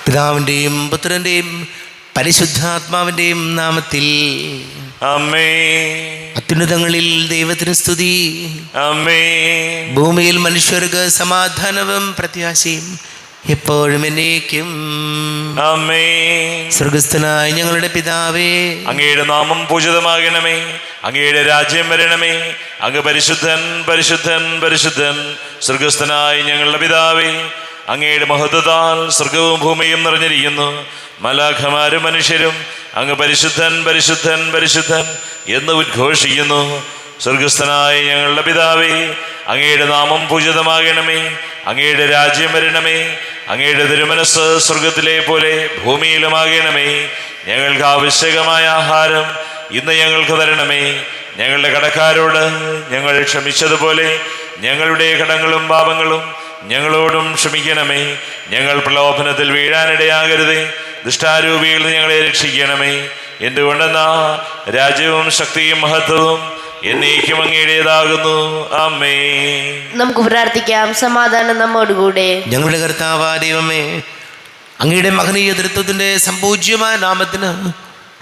പിതാവിൻ്റെയും പുത്രൻ്റെയും പരിശുദ്ധാത്മാവിൻ്റെയും നാമത്തിൽ ആമേൻ. അത്യുന്നതങ്ങളിൽ ദൈവത്തിന് സ്തുതി. ആമേൻ. ഭൂമിയിൽ മനുഷ്യർക്ക് സമാധാനവും പ്രത്യാശയും എപ്പോഴും എന്നേക്കും. ആമേൻ. സ്വർഗസ്ഥനായ ഞങ്ങളുടെ പിതാവേ, അങ്ങയുടെ നാമം പൂജിതമാകണമേ. അങ്ങയുടെ രാജ്യം വരണമേ. അങ്ങ് പരിശുദ്ധൻ പരിശുദ്ധൻ പരിശുദ്ധൻ. സ്വർഗസ്ഥനായ ഞങ്ങളുടെ പിതാവേ, അങ്ങയുടെ മഹത്വത്താൽ സ്വർഗവും ഭൂമിയും നിറഞ്ഞിരിക്കുന്നു. മലാഖമാരും മനുഷ്യരും അങ്ങ് പരിശുദ്ധൻ പരിശുദ്ധൻ പരിശുദ്ധൻ എന്ന് ഉദ്ഘോഷിക്കുന്നു. സ്വർഗസ്ഥനായ ഞങ്ങളുടെ പിതാവേ, അങ്ങയുടെ നാമം പൂജിതമാകണമേ. അങ്ങയുടെ രാജ്യം വരണമേ. അങ്ങയുടെ തിരുമനസ് സ്വർഗത്തിലെ പോലെ ഭൂമിയിലുമാകണമേ. ഞങ്ങൾക്ക് ആവശ്യകമായ ആഹാരം ഇന്ന് ഞങ്ങൾക്ക് തരണമേ. ഞങ്ങളുടെ കടക്കാരോട് ഞങ്ങൾ ക്ഷമിച്ചതുപോലെ ഞങ്ങളുടെ കടങ്ങളും പാപങ്ങളും ഞങ്ങളോടും ക്ഷമിക്കണമേ. ഞങ്ങൾ പ്രലോഭനത്തിൽ വീഴാനിടയാകരുതേ. ദുഷ്ടാരൂപിയിൽ ഞങ്ങളെ രക്ഷിക്കണമേ. എന്തുകൊണ്ടെന്നാ രാജ്യവും ശക്തിയും മഹത്വവും എന്നേക്കും അങ്ങയുടേതാകുന്നു. ആമേൻ. നമുക്ക് പ്രാർത്ഥിക്കാം. സമാധാനം നമ്മോടുകൂടെ. ഞങ്ങളുടെ കർത്താവായ ദൈവമേ, അങ്ങയുടെ മഹനീയ തൃത്വത്തിൻ്റെ സമ്പൂജ്യമായ നാമത്തിന്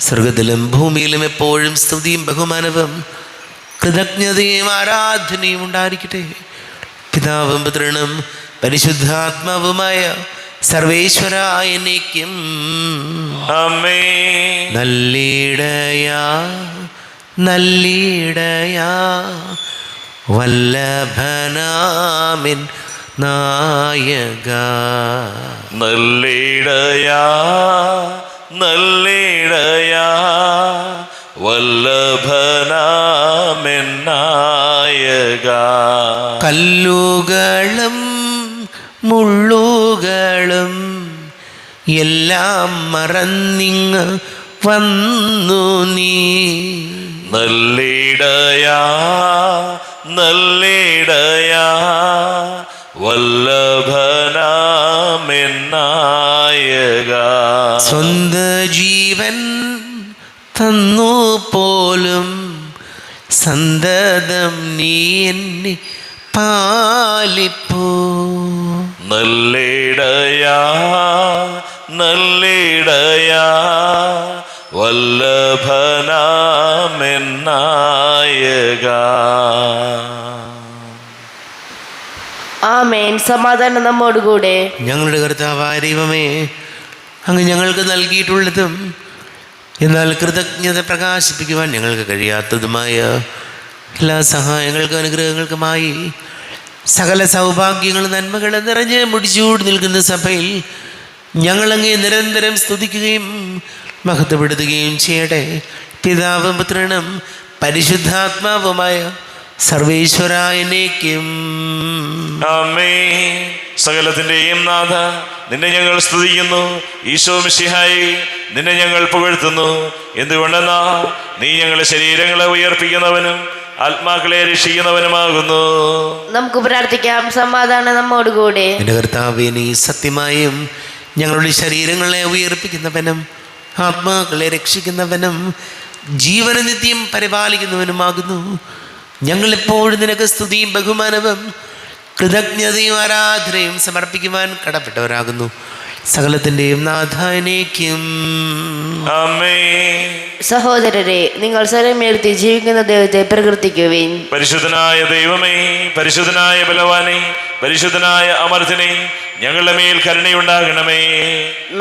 സ്വർഗത്തിലും ഭൂമിയിലും എപ്പോഴും സ്തുതിയും ബഹുമാനവും കൃതജ്ഞതയും ആരാധനയും ഉണ്ടായിരിക്കട്ടെ. പിതാവും പുത്രനും പരിശുദ്ധാത്മാവുമായ സർവേശ്വരായ എന്നേക്കും. ആമേൻ. നല്ലിടയാ നല്ലിടയാ വല്ലഭനാമിൻ നായക. നല്ലിടയാ നല്ലിടയാ വല്ലഭനാമെന്നായക. കല്ലുകളും മുള്ളുകളും എല്ലാം മറന്നിങ്ങ് വന്നു നീ. നല്ലിടയാ നല്ലിടയാ വല്ലഭനാമെന്നായക. സ്വന്ത ജീവൻ തന്നു പോലും സന്തതം നീ എന്നെ പാലിപ്പോ. നല്ലിടയാ നല്ലിടയാ വല്ലഭനാമെന്നായക. ആമേൻ. സമാധാനം നമ്മോടുകൂടെ. ഞങ്ങളുടെ കർത്താവായ ദൈവമേ, അങ്ങ് ഞങ്ങൾക്ക് നൽകിയിട്ടുള്ളതും എന്നാൽ കൃതജ്ഞത പ്രകാശിപ്പിക്കുവാൻ ഞങ്ങൾക്ക് കഴിയാത്തതുമായ എല്ലാ സഹായങ്ങൾക്കും അനുഗ്രഹങ്ങൾക്കുമായി സകല സൗഭാഗ്യങ്ങളും നന്മകളും നിറഞ്ഞ് മുടിച്ചൂടി നിൽക്കുന്ന സഭയിൽ ഞങ്ങളങ്ങേ നിരന്തരം സ്തുതിക്കുകയും മഹത്വപ്പെടുത്തുകയും ചെയ്യട്ടെ. പിതാവും പുത്രനും പരിശുദ്ധാത്മാവുമായ സർവേശ്വരായ എന്നേക്കും. ആമേൻ. സകലത്തിൻ്റെയും നാഥ, നിന്നെ ഞങ്ങൾ സ്തുതിക്കുന്നു. ഈശോ മിശിഹായേ, നിന്നെ ഞങ്ങൾ പുകഴ്ത്തുന്നു. എന്തുകൊണ്ടെന്നാ നീ ഞങ്ങളുടെ ശരീരങ്ങളെ ഉയർപ്പിക്കുന്നവനും ആത്മാക്കളെ രക്ഷിക്കുന്നവനുമാകുന്നു. നമുക്ക് പ്രാർത്ഥിക്കാം. സമാധാനം നമ്മോടുകൂടെ. എൻ്റെ കർത്താവേ, നീ സത്യമായും ഞങ്ങളുടെ ശരീരങ്ങളെ ഉയർപ്പിക്കുന്നവനും ആത്മാക്കളെ രക്ഷിക്കുന്നവനും ജീവന നിത്യം പരിപാലിക്കുന്നവനുമാകുന്നു. ഞങ്ങളെപ്പോഴും നിനക്ക് സ്തുതിയും ബഹുമാനവും കൃതജ്ഞതയും ആരാധനയും സമർപ്പിക്കുവാൻ കടപ്പെട്ടവരാകുന്നു. സകലത്തിൻ്റെയും നാഥാനേക്കും. ആമേൻ. സഹോദരരെ, നിങ്ങൾ സ്വരമേർത്തി ജീവിക്കുന്ന ദൈവത്തെ പ്രകീർത്തിക്കുവിൻ. പരിശുദ്ധനായ ദൈവമേ, പരിശുദ്ധനായ ബലവാനെ, പരിശുദ്ധനായ അമർത്തിനെ, ഞങ്ങളുടെ മേൽ കരുണയുണ്ടാകണമേ.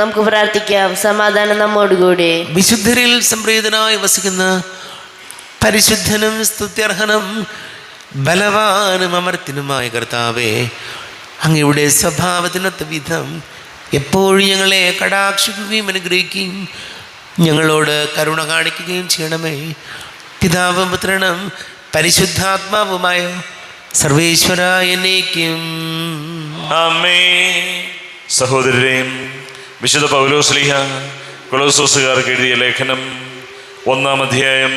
നമുക്ക് പ്രാർത്ഥിക്കാം. സമാധാനം നമ്മോടുകൂടെ. വിശുദ്ധരിൽ സംപ്രീതനായി വസിക്കുന്ന പരിശുദ്ധനും സ്തുത്യർഹനും ബലവാനും അമർത്തിനുമായ കർത്താവേ, അങ്ങയുടെ സ്വഭാവത്തിനൊത്ത വിധം എപ്പോഴും ഞങ്ങളെ കടാക്ഷിക്കുകയും അനുഗ്രഹിക്കുകയും ഞങ്ങളോട് കരുണ കാണിക്കുകയും ചെയ്യണമേ. പിതാവും പുത്രനും പരിശുദ്ധാത്മാവുമായ സർവേശ്വരായ എന്നേക്കും. ആമേൻ. സഹോദരരെയും വിശുദ്ധ പൗലോസ്ലീഹ കൊളോസ്സോസുകാർക്ക് എഴുതിയ ലേഖനം 1-ാം അധ്യായം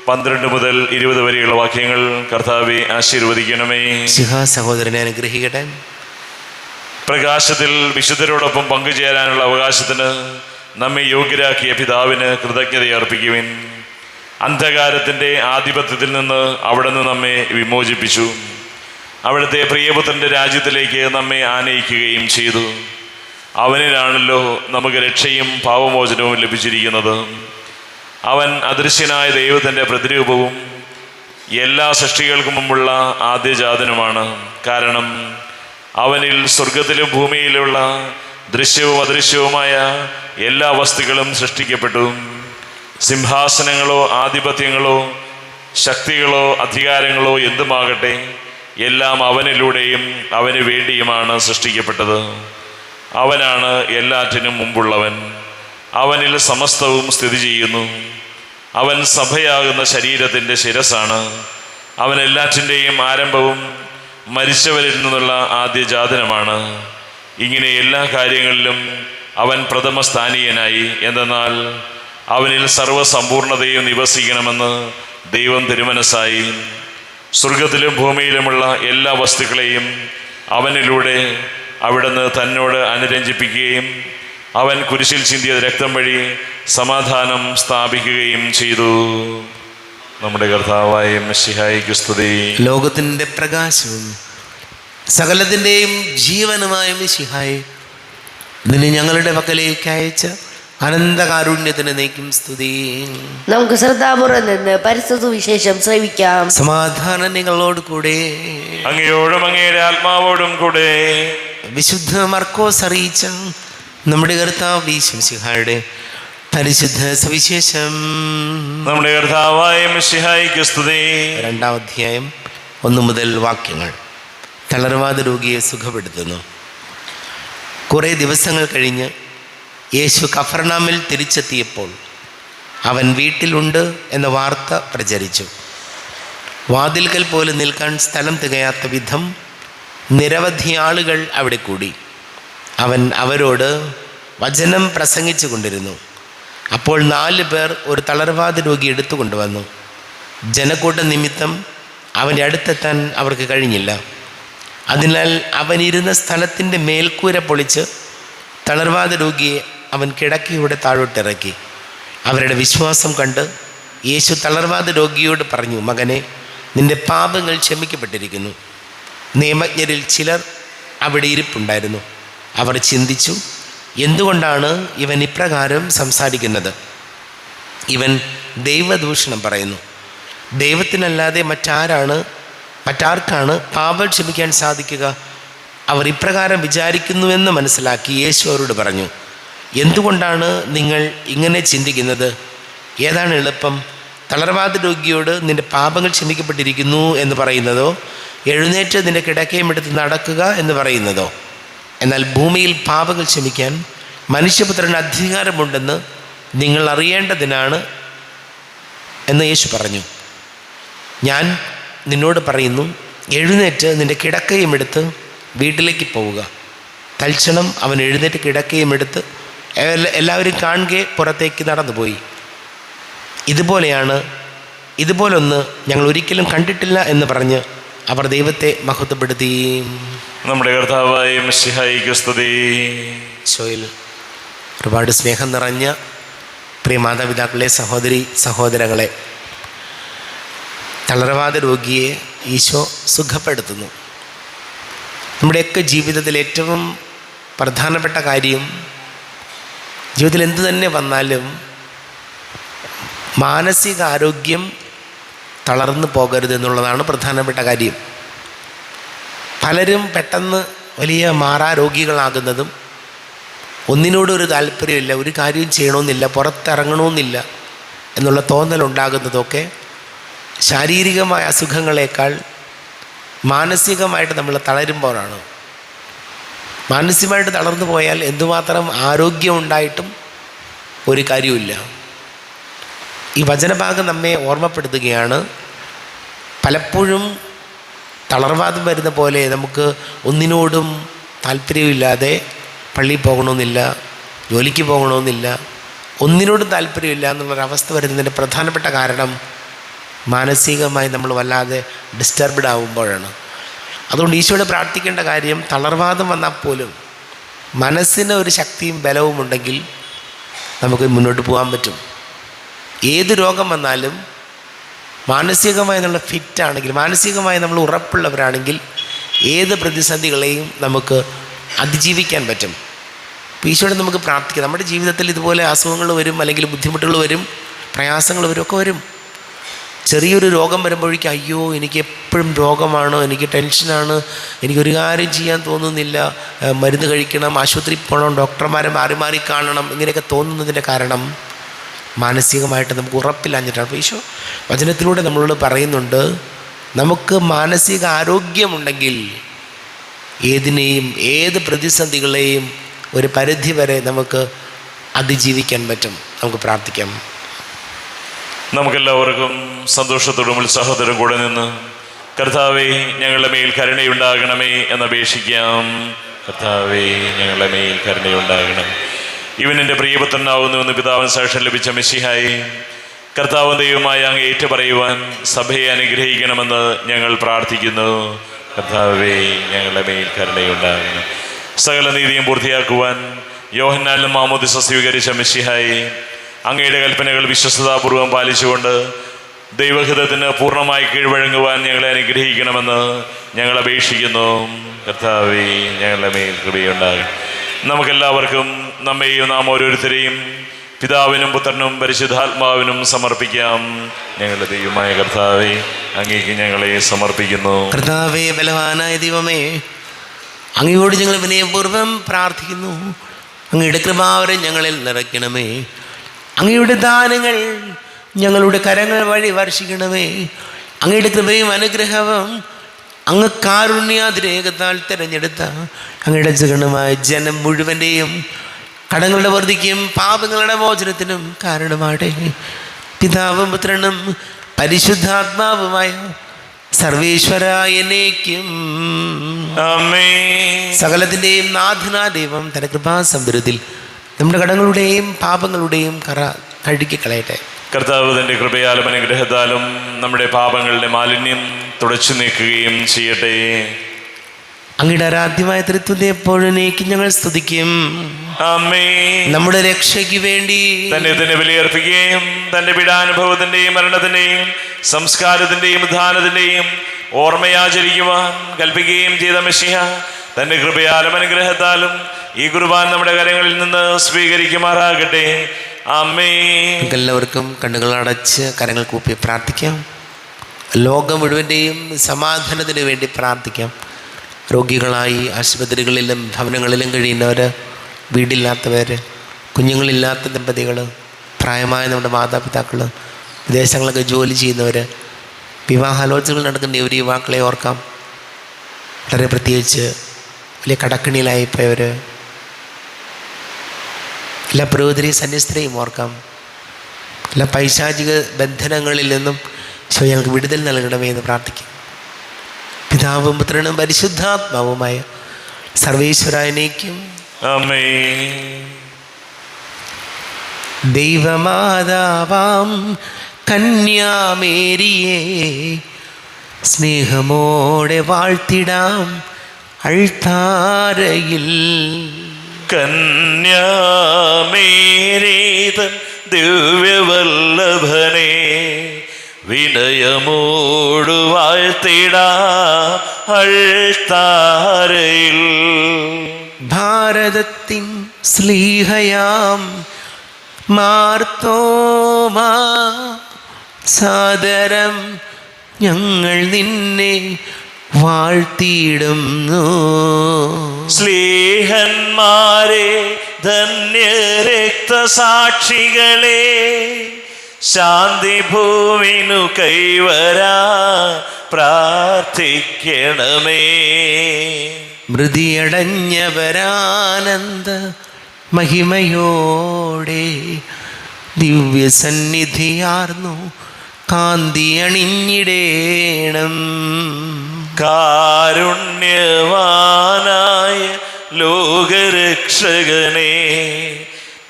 12 മുതൽ 20 വരെയുള്ള വാക്യങ്ങൾ കർത്താവെ ആശീർവദിക്കണമേ. സഹോദരനെ അനുഗ്രഹിക്കട്ടെ. പ്രകാശത്തിൽ വിശുദ്ധരോടൊപ്പം പങ്കുചേരാനുള്ള അവകാശത്തിന് നമ്മെ യോഗ്യരാക്കിയ പിതാവിന് കൃതജ്ഞത അർപ്പിക്കുവിൻ. അന്ധകാരത്തിൻ്റെ ആധിപത്യത്തിൽ നിന്ന് അവിടുന്ന് നമ്മെ വിമോചിപ്പിച്ചു. അവിടുത്തെ പ്രിയപുത്രൻ്റെ രാജ്യത്തിലേക്ക് നമ്മെ ആനയിക്കുകയും ചെയ്തു. അവനിലാണല്ലോ നമുക്ക് രക്ഷയും പാപമോചനവും ലഭിച്ചിരിക്കുന്നത്. അവൻ അദൃശ്യനായ ദൈവത്തിൻ്റെ പ്രതിരൂപവും എല്ലാ സൃഷ്ടികൾക്കും മുമ്പുള്ള ആദ്യജാതനുമാണ്. കാരണം അവനിൽ സ്വർഗത്തിലും ഭൂമിയിലുള്ള ദൃശ്യവും അദൃശ്യവുമായ എല്ലാ വസ്തുക്കളും സൃഷ്ടിക്കപ്പെട്ടു. സിംഹാസനങ്ങളോ ആധിപത്യങ്ങളോ ശക്തികളോ അധികാരങ്ങളോ എന്തുമാകട്ടെ, എല്ലാം അവനിലൂടെയും അവന് വേണ്ടിയുമാണ് സൃഷ്ടിക്കപ്പെട്ടത്. അവനാണ് എല്ലാറ്റിനും മുമ്പുള്ളവൻ. അവനിൽ സമസ്തവും സ്ഥിതി ചെയ്യുന്നു. അവൻ സഭയാകുന്ന ശരീരത്തിൻ്റെ ശിരസ്സാണ്. അവൻ എല്ലാറ്റിൻ്റെയും ആരംഭവും മരിച്ചവരിൽ നിന്നുള്ള ആദ്യജാതനമാണ്. ഇങ്ങനെ എല്ലാ കാര്യങ്ങളിലും അവൻ പ്രഥമസ്ഥാനീയനായി. എന്തെന്നാൽ അവനിൽ സർവ്വസമ്പൂർണതയും നിവസിക്കണമെന്ന് ദൈവം തിരുമനസ്സായി. സ്വർഗത്തിലും ഭൂമിയിലുമുള്ള എല്ലാ വസ്തുക്കളെയും അവനിലൂടെ അവിടുന്ന് തന്നോട് അനുരഞ്ജിപ്പിക്കുകയും അവൻ കുരിശിൽ ചിന്തിയ രക്തം വഴി സമാധാനം സ്ഥാപിക്കുകയും ചെയ്തു. നമ്മുടെ കർത്താവായ മിശിഹായിക്ക് സ്തുതി. ലോകത്തിൻ്റെ പ്രകാശവും സകലത്തിൻ്റെയും ജീവനുമായ മിശിഹായെ, നിന്നെ ഞങ്ങളുടെ പക്കലേക്ക് അയച്ച അനന്തകാരുണ്യത്തിന് നീക്കും സ്തുതി. നമുക്ക് ശ്രദ്ധാപൂർവം നിന്ന് പരിശുദ്ധ വിശേഷം ശ്രവിക്കാം. സമാധാനം നിങ്ങളോട് കൂടെ. അങ്ങയോടും അങ്ങയുടെ ആത്മാവോടും കൂടെ. വിശുദ്ധ മർക്കോസ് അറിയിച്ച നമ്മുടെ കർത്താവ് മിശിഹായുടെ പരിശുദ്ധ സുവിശേഷം. നമ്മുടെ കർത്താവായ മിശിഹായിക്ക് സ്തുതി. 2-ാം അധ്യായം 1 മുതൽ വാക്യങ്ങൾ. തളർവാദ രോഗിയെ സുഖപ്പെടുത്തുന്നു. കുറേ ദിവസങ്ങൾ കഴിഞ്ഞ് യേശു കഫർനാമിൽ തിരിച്ചെത്തിയപ്പോൾ അവൻ വീട്ടിലുണ്ട് എന്ന വാർത്ത പ്രചരിച്ചു. വാതിൽക്കൽ പോലും നിൽക്കാൻ സ്ഥലം തികയാത്ത വിധം നിരവധി ആളുകൾ അവിടെ കൂടി. അവൻ അവരോട് വചനം പ്രസംഗിച്ചു കൊണ്ടിരുന്നു. അപ്പോൾ 4 പേർ ഒരു തളർവാദ രോഗി എടുത്തു കൊണ്ടുവന്നു. ജനക്കൂട്ട നിമിത്തം അവൻ്റെ അടുത്തെത്താൻ അവർക്ക് കഴിഞ്ഞില്ല. അതിനാൽ അവനിരുന്ന സ്ഥലത്തിൻ്റെ മേൽക്കൂര പൊളിച്ച് തളർവാദ രോഗിയെ അവൻ കിടക്കയുടെ താഴോട്ടിറക്കി. അവരുടെ വിശ്വാസം കണ്ട് യേശു തളർവാദ രോഗിയോട് പറഞ്ഞു, മകനെ, നിന്റെ പാപങ്ങൾ ക്ഷമിക്കപ്പെട്ടിരിക്കുന്നു. നിയമജ്ഞരിൽ ചിലർ അവിടെ ഇരിപ്പുണ്ടായിരുന്നു. അവർ ചിന്തിച്ചു, എന്തുകൊണ്ടാണ് ഇവൻ ഇപ്രകാരം സംസാരിക്കുന്നത്? ഇവൻ ദൈവദൂഷണം പറയുന്നു. ദൈവത്തിനല്ലാതെ മറ്റാർക്കാണ് പാപം ക്ഷമിക്കാൻ സാധിക്കുക? അവർ ഇപ്രകാരം വിചാരിക്കുന്നുവെന്ന് മനസ്സിലാക്കി യേശു അവരോട് പറഞ്ഞു, എന്തുകൊണ്ടാണ് നിങ്ങൾ ഇങ്ങനെ ചിന്തിക്കുന്നത്? ഏതാണ് എളുപ്പം, തളർവാദ രോഗിയോട് നിന്റെ പാപങ്ങൾ ക്ഷമിക്കപ്പെട്ടിരിക്കുന്നു എന്ന് പറയുന്നതോ, എഴുന്നേറ്റ് നിന്റെ കിടക്കയും എടുത്ത് നടക്കുക എന്ന് പറയുന്നതോ? എന്നാൽ ഭൂമിയിൽ പാപങ്ങൾ ക്ഷമിക്കാൻ മനുഷ്യപുത്രന് അധികാരമുണ്ടെന്ന് നിങ്ങൾ അറിയേണ്ടതിനാണ് എന്ന് യേശു പറഞ്ഞു. ഞാൻ നിന്നോട് പറയുന്നു, എഴുന്നേറ്റ് നിന്റെ കിടക്കയും എടുത്ത് വീട്ടിലേക്ക് പോവുക. തൽക്ഷണം അവൻ എഴുന്നേറ്റ് കിടക്കയും എടുത്ത് എല്ലാവരും കാണുകെ പുറത്തേക്ക് നടന്നുപോയി. ഇതുപോലൊന്ന് ഞങ്ങൾ ഒരിക്കലും കണ്ടിട്ടില്ല എന്ന് പറഞ്ഞ് അവർ ദൈവത്തെ മഹത്വപ്പെടുത്തി. നമ്മുടെ കർത്താവായ മിശിഹായിക്ക് സ്തുതി. ഈശോയിൽ ഒരുപാട് സ്നേഹം നിറഞ്ഞ പ്രിയ മാതാപിതാക്കളെ, സഹോദരങ്ങളെ, തളർവാദ രോഗിയെ ഈശോ സുഖപ്പെടുത്തുന്നു. നമ്മുടെയൊക്കെ ജീവിതത്തിൽ ഏറ്റവും പ്രധാനപ്പെട്ട കാര്യം, ജീവിതത്തിൽ എന്തു തന്നെ വന്നാലും മാനസികാരോഗ്യം തളർന്നു പോകരുത് എന്നുള്ളതാണ് പ്രധാനപ്പെട്ട കാര്യം. പലരും പെട്ടെന്ന് വലിയ മാറാരോഗികളാകുന്നതും ഒന്നിനോടും ഒരു താല്പര്യമില്ല, ഒരു കാര്യം ചെയ്യണമെന്നില്ല, പുറത്തിറങ്ങണമെന്നില്ല എന്നുള്ള തോന്നലുണ്ടാകുന്നതൊക്കെ ശാരീരികമായ അസുഖങ്ങളേക്കാൾ മാനസികമായിട്ട് നമ്മൾ തളരുമ്പോഴാണ്. മാനസികമായിട്ട് തളർന്നു പോയാൽ എന്തുമാത്രം ആരോഗ്യം ഉണ്ടായിട്ടും ഒരു കാര്യമില്ല. ഈ വചനഭാഗം നമ്മെ ഓർമ്മപ്പെടുത്തുകയാണ്, പലപ്പോഴും തളർവാദം വരുന്ന പോലെ നമുക്ക് ഒന്നിനോടും താല്പര്യമില്ലാതെ പള്ളിയിൽ പോകണമെന്നില്ല, ജോലിക്ക് പോകണമെന്നില്ല, ഒന്നിനോടും താല്പര്യമില്ല എന്നുള്ളൊരവസ്ഥ വരുന്നതിൻ്റെ പ്രധാനപ്പെട്ട കാരണം മാനസികമായി നമ്മൾ വല്ലാതെ ഡിസ്റ്റർബ്ഡ് ആവുമ്പോഴാണ്. അതുകൊണ്ട് ഈശോയോട് പ്രാർത്ഥിക്കേണ്ട കാര്യം, തളർവാദം വന്നാൽ പോലും മനസ്സിന് ഒരു ശക്തിയും ബലവും ഉണ്ടെങ്കിൽ നമുക്ക് മുന്നോട്ട് പോകാൻ പറ്റും. ഏത് രോഗം വന്നാലും മാനസികമായി നമ്മൾ ഫിറ്റാണെങ്കിൽ, മാനസികമായി നമ്മൾ ഉറപ്പുള്ളവരാണെങ്കിൽ ഏത് പ്രതിസന്ധികളെയും നമുക്ക് അതിജീവിക്കാൻ പറ്റും. ഈശോയോട് നമുക്ക് പ്രാർത്ഥിക്കാം. നമ്മുടെ ജീവിതത്തിൽ ഇതുപോലെ അസുഖങ്ങൾ വരും, അല്ലെങ്കിൽ ബുദ്ധിമുട്ടുകൾ വരും, പ്രയാസങ്ങൾ വരും, ഒക്കെ വരും. ചെറിയൊരു രോഗം വരുമ്പോഴേക്കും അയ്യോ എനിക്ക് എപ്പോഴും രോഗമാണ്, എനിക്ക് ടെൻഷനാണ്, എനിക്കൊരു കാര്യം ചെയ്യാൻ തോന്നുന്നില്ല, മരുന്ന് കഴിക്കണം, ആശുപത്രി പോകണം, ഡോക്ടർമാരെ മാറി മാറി കാണണം, ഇങ്ങനെയൊക്കെ തോന്നുന്നതിൻ്റെ കാരണം മാനസികമായിട്ട് നമുക്ക് ഉറപ്പില്ലാഞ്ഞിട്ടാണ്. അപ്പോൾ ഈശോ വചനത്തിലൂടെ നമ്മളോട് പറയുന്നുണ്ട്, നമുക്ക് മാനസിക ആരോഗ്യമുണ്ടെങ്കിൽ ഏതിനെയും, ഏത് പ്രതിസന്ധികളെയും ഒരു പരിധി വരെ നമുക്ക് അതിജീവിക്കാൻ പറ്റും. നമുക്ക് പ്രാർത്ഥിക്കാം. നമുക്കെല്ലാവർക്കും സന്തോഷത്തോടും ഉത്സാഹത്തോടും കൂടെ നിന്ന് കർത്താവേ ഞങ്ങളുടെ മേൽ കരുണയുണ്ടാകണമേ എന്നപേക്ഷിക്കാം. കർത്താവേ ഞങ്ങളുടെ മേൽ കരുണയുണ്ടാകണം. ഇവൻ എൻ്റെ പ്രിയപുത്രനാവുന്നുവെന്ന് പിതാവിന് സാക്ഷ്യം ലഭിച്ച മെസ്സിഹായെ, കർത്താവും ദൈവമായി അങ്ങ് ഏറ്റുപറയുവാൻ സഭയെ അനുഗ്രഹിക്കണമെന്ന് ഞങ്ങൾ പ്രാർത്ഥിക്കുന്നു. കർത്താവേ ഞങ്ങളുടെ മേൽ കരുണയുണ്ടാകണം. സകല നീതിയും പൂർത്തിയാക്കുവാൻ യോഹന്നാനിലും മാമോദിസ സ്വീകരിച്ച മെസ്സിഹായെ, അങ്ങയുടെ കൽപ്പനകൾ വിശ്വസ്തതാപൂർവം പാലിച്ചുകൊണ്ട് ദൈവഹിതത്തിന് പൂർണ്ണമായി കീഴ്വഴങ്ങുവാൻ ഞങ്ങളെ അനുഗ്രഹിക്കണമെന്ന് ഞങ്ങൾ അപേക്ഷിക്കുന്നു. കർത്താവേ ഞങ്ങളുടെ മേൽ കൃപയുണ്ടാകും. നമുക്കെല്ലാവർക്കും നമ്മെയും നാം ഓരോരുത്തരെയും പിതാവിനും പുത്രനും പരിശുദ്ധാത്മാവിനും സമർപ്പിക്കാം. ഞങ്ങളുടെ ദൈവമായ കർത്താവേ, അങ്ങേക്ക് ഞങ്ങളെ സമർപ്പിക്കുന്നു. കർത്താവേ, ബലവാനായ ദൈവമേ, അങ്ങയോട് ഞങ്ങൾ വിനയപൂർവ്വം പ്രാർത്ഥിക്കുന്നു. അങ്ങയുടെ കൃപാവരം ഞങ്ങളിൽ നിറയ്ക്കണമേ. അങ്ങയുടെ ദാനങ്ങൾ ഞങ്ങളുടെ കരങ്ങൾ വഴി വർഷിക്കണമേ. അങ്ങയുടെ കൃപയും അനുഗ്രഹവും അങ്ങ് കാരുണ്യാതിരേകത്താൽ തിരഞ്ഞെടുത്ത അങ്ങയുടെ ജഗണമായ ജനം മുഴുവൻ്റെയും കടങ്ങളുടെ വർദ്ധിക്കും പാപങ്ങളുടെ മോചനത്തിനും കാരണമാട്ടെ. പിതാവും പുത്രനും പരിശുദ്ധാത്മാവുമായ സർവേശ്വരായനേക്കും സകലത്തിൻ്റെയും നാഥനാ ദൈവം തന്റെ കൃപാസമുദ്രത്തിൽ നമ്മുടെ കടങ്ങളുടെയും പാപങ്ങളുടെയും കറ കഴുകിക്കളയട്ടെ. കർത്താവ് തൻ്റെ കൃപയാലും അനുഗ്രഹത്താലും നമ്മുടെ പാപങ്ങളുടെ മാലിന്യം തുടച്ചു നീക്കുകയും ചെയ്യട്ടെ. അങ്ങയുടെ ആരാധ്യമായ തൃത്വത്തെ എപ്പോഴേക്കും ഞങ്ങൾ സ്തുതിക്കും. നമ്മുടെ രക്ഷയ്ക്ക് വേണ്ടി തന്നെ ബലിയർപ്പിക്കുകയും തന്റെ പീഡാനുഭവത്തിന്റെയും മരണത്തിന്റെയും സംസ്കാരത്തിന്റെയും ഉദ്ധാനത്തിന്റെയും ഓർമ്മയാചരിക്കുവാൻ കൽപ്പിക്കുകയും ചെയ്ത മെസ്സിഹ തന്റെ കൃപയാലും അനുഗ്രഹത്താലും ഈ കുർബാന നമ്മുടെ കരങ്ങളിൽ നിന്ന് സ്വീകരിക്കുമാറാകട്ടെ. ആമേൻ. എല്ലാവർക്കും കണ്ണുകൾ അടച്ച് കരങ്ങൾ കൂപ്പി പ്രാർത്ഥിക്കാം. ലോകം മുഴുവൻ്റെയും സമാധാനത്തിന് വേണ്ടി പ്രാർത്ഥിക്കാം. രോഗികളായി ആശുപത്രികളിലും ഭവനങ്ങളിലും കഴിയുന്നവർ, വീടില്ലാത്തവർ, കുഞ്ഞുങ്ങളില്ലാത്ത ദമ്പതികൾ, പ്രായമായ നമ്മുടെ മാതാപിതാക്കൾ, വിദേശങ്ങളൊക്കെ ജോലി ചെയ്യുന്നവർ, വിവാഹാലോചനകൾ നടക്കുന്ന ഒരു യുവാക്കളെ ഓർക്കാം. വളരെ പ്രത്യേകിച്ച് വലിയ കടക്കണിയിലായിപ്പോയവർ, എല്ലാ പുരോഹിതരെ സന്യസ്തരെയും ഓർക്കാം. എല്ലാ പൈശാചിക ബന്ധനങ്ങളിൽ നിന്നും ഈശോ ഞങ്ങൾക്ക് വിടുതൽ നൽകണമേ എന്ന് പ്രാർത്ഥിക്കും. പിതാവും പുത്രനും പരിശുദ്ധാത്മാവുമായ സർവേശ്വരായനേക്കും ദൈവമാതാവാം കന്യാമേരിയെ സ്നേഹമോടെ വാഴ്ത്തിടാം അൾത്താരയിൽ. കന്യാമേരീതൻ ദിവ്യവല്ലഭനെ വിനയമോടു വാഴ്ത്തിടാം അൾത്താരയിൽ. ഭാരതത്തിൻ സ്ലീഹയാം മാർത്തോമാ സാദരം ഞങ്ങൾ നിന്നെ വാഴ്ത്തിയിടുന്നു. സ്ലീഹന്മാരെ ധന്യരക്തസാക്ഷികളെ ശാന്തി ഭൂമിനു കൈവരാ പ്രാർത്ഥിക്കണമേ. മൃതിയടഞ്ഞവരാനന്ദ മഹിമയോടെ ദിവ്യസന്നിധിയാർന്നു കാന്തി അണിഞ്ഞിടേണം. കാരുണ്യവാനായ ലോകരക്ഷകനെ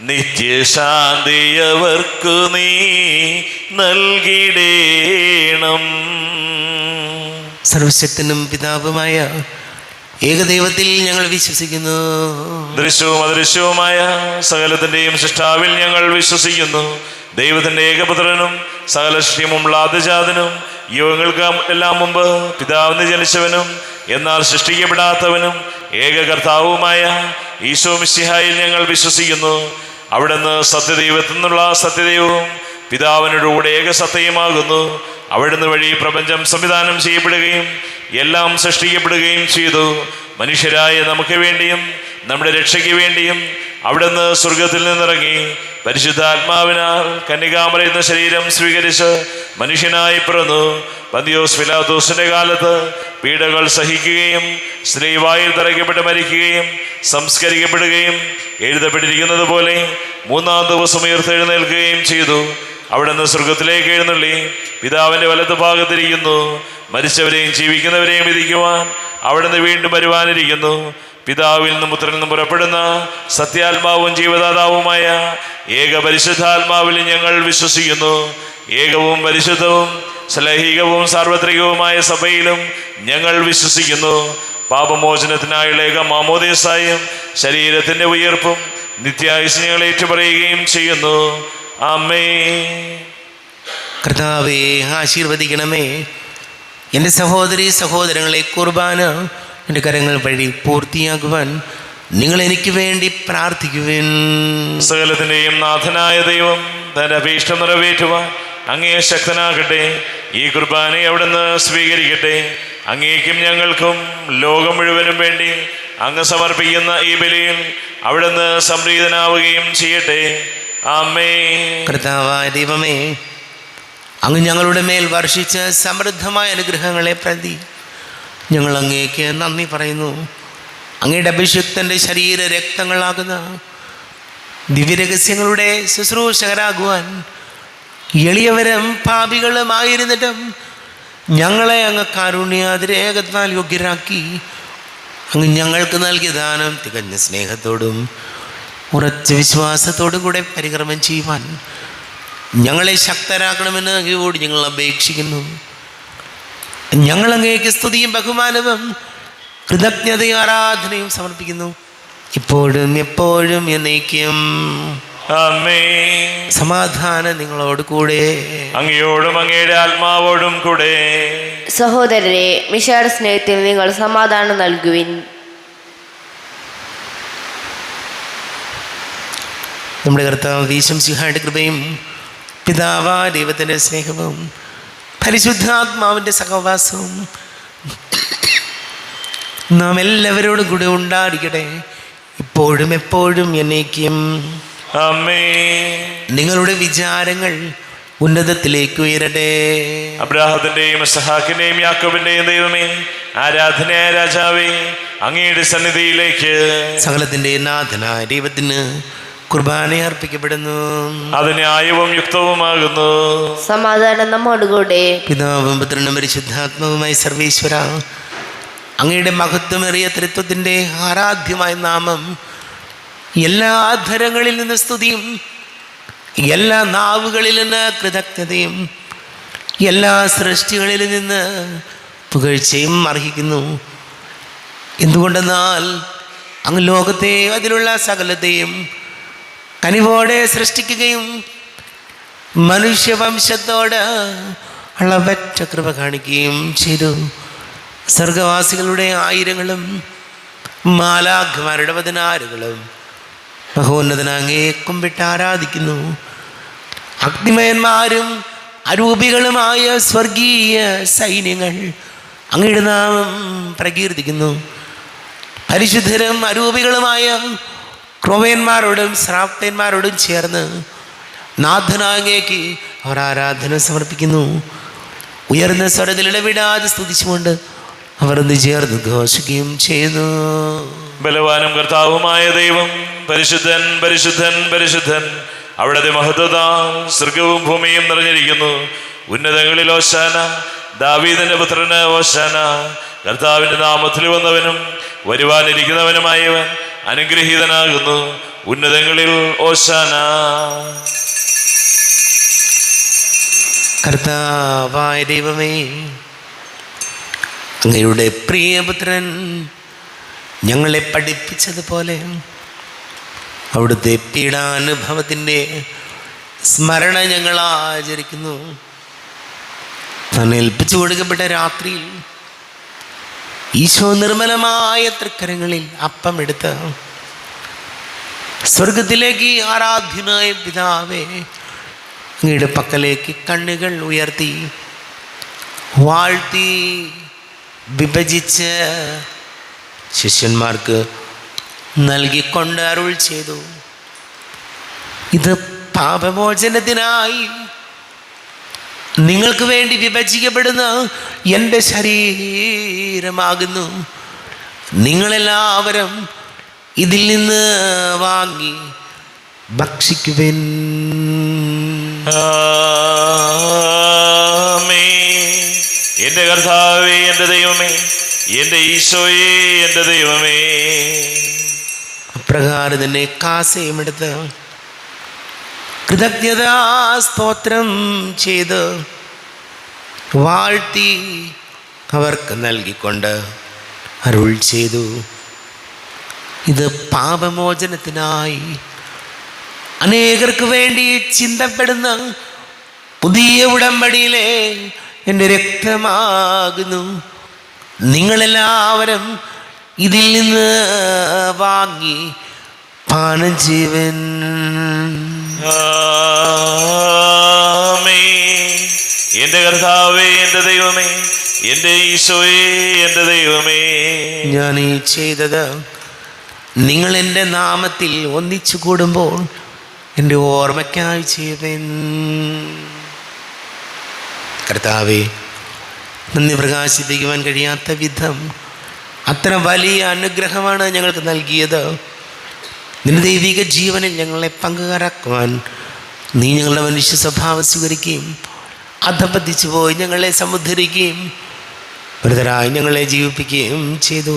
നിത്യശാന്തിയവർക്കു നീ നൽകിടേണം. സർവശക്തനും പിതാവുമായ ഏകദൈവത്തിൽ ഞങ്ങൾ വിശ്വസിക്കുന്നു. ദൃശ്യവും അദൃശ്യവുമായ സകലത്തിന്റെയും സൃഷ്ടാവിൽ ഞങ്ങൾ വിശ്വസിക്കുന്നു. ദൈവത്തിന്റെ ഏകപുത്രനും സകല സൃഷ്ടിയുമുള്ള ആദ്യജാതനും യുഗങ്ങൾക്ക് എല്ലാം മുമ്പ് പിതാവിന് ജനിച്ചവനും എന്നാൽ സൃഷ്ടിക്കപ്പെടാത്തവനും ഏക കർത്താവുമായ ഈശോ മിശിഹായിൽ ഞങ്ങൾ വിശ്വസിക്കുന്നു. അവിടുന്ന് സത്യദൈവത്തിൽ നിന്നുള്ള സത്യദൈവവും പിതാവിനോടുകൂടെ ഏകസത്യമാകുന്നു. അവിടുന്ന് വഴി പ്രപഞ്ചം സംവിധാനം ചെയ്യപ്പെടുകയും എല്ലാം സൃഷ്ടിക്കപ്പെടുകയും ചെയ്തു. മനുഷ്യരായ നമുക്ക് വേണ്ടിയും നമ്മുടെ രക്ഷയ്ക്ക് വേണ്ടിയും അവിടുന്ന് സ്വർഗത്തിൽ നിന്നിറങ്ങി പരിശുദ്ധാത്മാവിനാൽ കന്യകാമറിയുന്ന ശരീരം സ്വീകരിച്ച് മനുഷ്യനായി പിറന്നു. പന്തിയോസ് പിലാത്തോസിന്റെ കാലത്ത് പീഡകൾ സഹിക്കുകയും സ്ത്രീവായിൽ തറയ്ക്കപ്പെട്ട് മരിക്കുകയും സംസ്കരിക്കപ്പെടുകയും എഴുതപ്പെട്ടിരിക്കുന്നത് പോലെ 3-ാം ദിവസം ഉയർത്തെഴുന്നേൽക്കുകയും ചെയ്തു. അവിടുന്ന് സ്വർഗത്തിലേക്ക് എഴുന്നള്ളി പിതാവിന്റെ വലത്ത് ഭാഗത്തിരിക്കുന്നു. മരിച്ചവരെയും ജീവിക്കുന്നവരെയും വിധിക്കുവാൻ അവിടുന്ന് വീണ്ടും വരുവാനിരിക്കുന്നു. പിതാവിൽ നിന്നും പുത്രനിൽ നിന്നും പുറപ്പെടുന്ന സത്യാത്മാവും ജീവദാതാവുമായ ഏക പരിശുദ്ധാത്മാവിൽ ഞങ്ങൾ വിശ്വസിക്കുന്നു. ഏകവും പരിശുദ്ധവും ശ്ലൈഹികവും സാർവത്രികവുമായ സഭയിലും ഞങ്ങൾ വിശ്വസിക്കുന്നു. പാപമോചനത്തിനായുള്ള ഏക മാമോദീസായും ശരീരത്തിന്റെ ഉയർപ്പും നിത്യായുസ്സ് ഞങ്ങൾ ഏറ്റുപറയുകയും ചെയ്യുന്നു. ആമേൻ. കർത്താവേ, ആശീർവദിക്കണമേ. എൻ്റെ സഹോദരീ സഹോദരങ്ങളെ, കുർബാന എൻ്റെ കരങ്ങൾ വഴി പൂർത്തിയാക്കുവാൻ നിങ്ങൾ എനിക്ക് വേണ്ടി പ്രാർത്ഥിക്കുവിൻ. സകലത്തിൻ്റെയും നാഥനായ ദൈവം തൻ്റെ അഭീഷ്ടം നിറവേറ്റുവാൻ അങ്ങേ ശക്തനാകട്ടെ. ഈ കുർബാനയെ അവിടുന്ന് സ്വീകരിക്കട്ടെ. അങ്ങേക്കും ഞങ്ങൾക്കും ലോകം മുഴുവനും വേണ്ടി അങ്ങ് സമർപ്പിക്കുന്ന ഈ ബലിയിൽ അവിടുന്ന് സംപ്രീതനാവുകയും ചെയ്യട്ടെ. ആമേൻ. കർത്താവായ ദൈവമേ, അങ്ങ് ഞങ്ങളുടെ മേൽ വർഷിച്ച സമൃദ്ധമായ അനുഗ്രഹങ്ങളെ പ്രതി ഞങ്ങൾ അങ്ങേക്ക് നന്ദി പറയുന്നു. അങ്ങയുടെ അഭിഷിക്തൻ്റെ ശരീര രക്തങ്ങളാകുന്ന ദിവ്യരഹസ്യങ്ങളുടെ ശുശ്രൂഷകരാകുവാൻ എളിയവരും പാപികളുമായിരുന്നിട്ടും ഞങ്ങളെ അങ്ങ് കാരുണ്യാതിരേകത്താൽ യോഗ്യരാക്കി. അങ്ങ് ഞങ്ങൾക്ക് നൽകിയ ദാനം തികഞ്ഞ സ്നേഹത്തോടും ഉറച്ച വിശ്വാസത്തോടും കൂടെ പരിക്രമം ചെയ്യുവാൻ ഞങ്ങളെ ശക്തരാക്കണമെന്ന് അങ്ങയോട് ഞങ്ങൾ അപേക്ഷിക്കുന്നു. ഞങ്ങൾ അങ്ങേക്ക് സ്തുതിയും ബഹുമാനവും കൃതജ്ഞതയും ആരാധനയും സമർപ്പിക്കുന്നു, ഇപ്പോഴും എപ്പോഴും എന്നേക്കും. ആമേൻ. സമാധാനം നിങ്ങളോട് കൂടെ, അങ്ങയോടും അങ്ങയുടെ ആത്മാവോടും കൂടെ. സഹോദരരെ, മിശിഹായുടെ സ്നേഹത്തിൽ നിങ്ങൾ സമാധാനം നൽകുവിൻ. നമ്മുടെ കർത്താവ് ഈശോ മിശിഹായുടെ കൃപയും പിതാവായ ദൈവത്തിൻ്റെ സ്നേഹവും പരിശുദ്ധാത്മാവിൻ്റെ സഹവാസവും നാം എല്ലാവരോടും കൂടെ ഉണ്ടായിരിക്കട്ടെ, ഇപ്പോഴും എപ്പോഴും എന്നേക്കും. ആമേൻ. നിങ്ങളുടെ വിചാരങ്ങൾ ഉന്നതത്തിലേക്ക് ഉയരട്ടെ. അബ്രാഹത്തിന്റെയും ഇസ്ഹാക്കിന്റെയും യാക്കോബിന്റെയും ദൈവമേ, ആരാധനയായ രാജാവേ, അങ്ങയുടെ സന്നിധിയിലേക്ക് സകലത്തിൻ്റെ നാഥനായ ദൈവത്തിന് കുർബാന അർപ്പിക്കപ്പെടുന്നു. അത് ന്യായവും യുക്തവുമാകുന്നു. സമാധാനം നമ്മോടുകൂടെ. പിതാവും പുത്രനും പരിശുദ്ധാത്മാവുമായി സർവേശ്വര, അങ്ങയുടെ മഹത്വമേറിയ ത്രിത്വത്തിൻ്റെ ആരാധ്യമായ നാമം എല്ലാ ധരങ്ങളിൽ നിന്ന് സ്തുതിയും എല്ലാ നാവുകളിൽ നിന്ന് കൃതജ്ഞതയും എല്ലാ സൃഷ്ടികളിൽ നിന്ന് പുകഴ്ചയും അർഹിക്കുന്നു. എന്തുകൊണ്ടെന്നാൽ അങ്ങ് ലോകത്തെ അതിലുള്ള സകലത്തെയും കനിവോടെ സൃഷ്ടിക്കുകയും മനുഷ്യവംശത്തോട് അളവറ്റ കൃപ കാണിക്കുകയും ചെയ്തു. സ്വർഗവാസികളുടെ ആയിരങ്ങളും മാലാഖമാരുടെ 16 മഹോന്നതനാങ്ങേ കുമ്പിട്ട് ആരാധിക്കുന്നു. അഗ്നിമയന്മാരും അരൂപികളുമായ സ്വർഗീയ സൈന്യങ്ങൾ അങ്ങയുടെ നാമം പ്രകീർത്തിക്കുന്നു. പരിശുദ്ധരും അരൂപികളുമായ ക്രോവേന്മാരോടും ശ്രാപ്തന്മാരോടും ചേർന്ന് നാഥനാങ്ങേക്ക് അവർ ആരാധന സമർപ്പിക്കുന്നു. ഉയർന്ന സ്വരത്തിൽ ഇടവിടാതെ സ്തുതിച്ചുകൊണ്ട് അവർ ഒന്ന് ചേർന്ന് ഘോഷിക്കുകയും ചെയ്യുന്നു. ബലവാനും കർത്താവുമായ ദൈവം പരിശുദ്ധൻ പരിശുദ്ധൻ പരിശുദ്ധൻ. അവിടുത്തെ മഹത്വത്താൽ സ്വർഗവും ഭൂമിയും നിറഞ്ഞിരിക്കുന്നു. ഉന്നതങ്ങളിൽ ഓശാന, ദാവീദിന്റെ പുത്രന് ഓശാന. കർത്താവിന്റെ നാമത്തിൽ വന്നവനും വരുവാനിരിക്കുന്നവനുമായവൻ അനുഗ്രഹീതനാകുന്നു. ഉന്നതങ്ങളിൽ ഓശാന. കർത്താവായ ദൈവമേ, അങ്ങയുടെ പ്രിയപുത്രൻ ഞങ്ങളെ പഠിപ്പിച്ചതുപോലെ അവിടുത്തെ പീഡാനുഭവത്തിൻ്റെ സ്മരണ ഞങ്ങൾ ആചരിക്കുന്നു. തന്നെ ഏൽപ്പിച്ചു കൊടുക്കപ്പെട്ട രാത്രിയിൽ ഈശോ നിർമ്മലമായ തൃക്കരങ്ങളിൽ അപ്പം എടുത്ത് സ്വർഗത്തിലേക്ക് ആരാധ്യനായ പിതാവേ, അങ്ങയുടെ പക്കലേക്ക് കണ്ണുകൾ ഉയർത്തി വാഴ്ത്തി വിഭജിച്ച് ശിഷ്യന്മാർക്ക് നൽകിക്കൊണ്ട് അരുൾ ചെയ്തു, ഇത് പാപമോചനത്തിനായി നിങ്ങൾക്ക് വേണ്ടി വിഭജിക്കപ്പെടുന്ന എൻ്റെ ശരീരമാകുന്നു. നിങ്ങളെല്ലാവരും ഇതിൽ നിന്ന് വാങ്ങി ഭക്ഷിക്കുവിൻ. എൻ്റെ കർത്താവേ, എൻ്റെ ദൈവമേ, എൻ്റെ ഈശോയേ, എൻ്റെ ദൈവമേ. അപ്രകാരം തന്നെ കാസയും എടുത്ത് കൃതജ്ഞതാ സ്തോത്രം ചെയ്ത് വാഴ്ത്തി അവർക്ക് നൽകിക്കൊണ്ട് അരുൾ ചെയ്തു, ഇത് പാപമോചനത്തിനായി അനേകർക്ക് വേണ്ടി ചിന്തപ്പെടുന്ന പുതിയ ഉടമ്പടിയിലെ എൻ്റെ രക്തമാകുന്നു. നിങ്ങളെല്ലാവരും ഇതിൽ നിന്ന് വാങ്ങി പാനം ചെയ്യുവൻ. എൻ്റെ കർത്താവേ, എൻ്റെ ദൈവമേ, എൻ്റെ ഈശോയേ, എൻ്റെ ദൈവമേ. ഞാൻ ഈ ചെയ്തത് നിങ്ങൾ എൻ്റെ നാമത്തിൽ ഒന്നിച്ചു കൂടുമ്പോൾ എൻ്റെ ഓർമ്മയ്ക്കായി ചെയ്യുവൻ. കർത്താവേ, നന്ദി പ്രകാശിപ്പിക്കുവാൻ കഴിയാത്ത വിധം അത്ര വലിയ അനുഗ്രഹമാണ് ഞങ്ങൾക്ക് നൽകിയത്. നിന്റെ ദൈവിക ജീവനിൽ ഞങ്ങളെ പങ്കുകാരാക്കുവാൻ നീ ഞങ്ങളുടെ മനുഷ്യ സ്വഭാവം സ്വീകരിക്കുകയും അധപതിച്ചു പോയി ഞങ്ങളെ സമുദ്ധരിക്കുകയും വൃതരായി ഞങ്ങളെ ജീവിപ്പിക്കുകയും ചെയ്തു.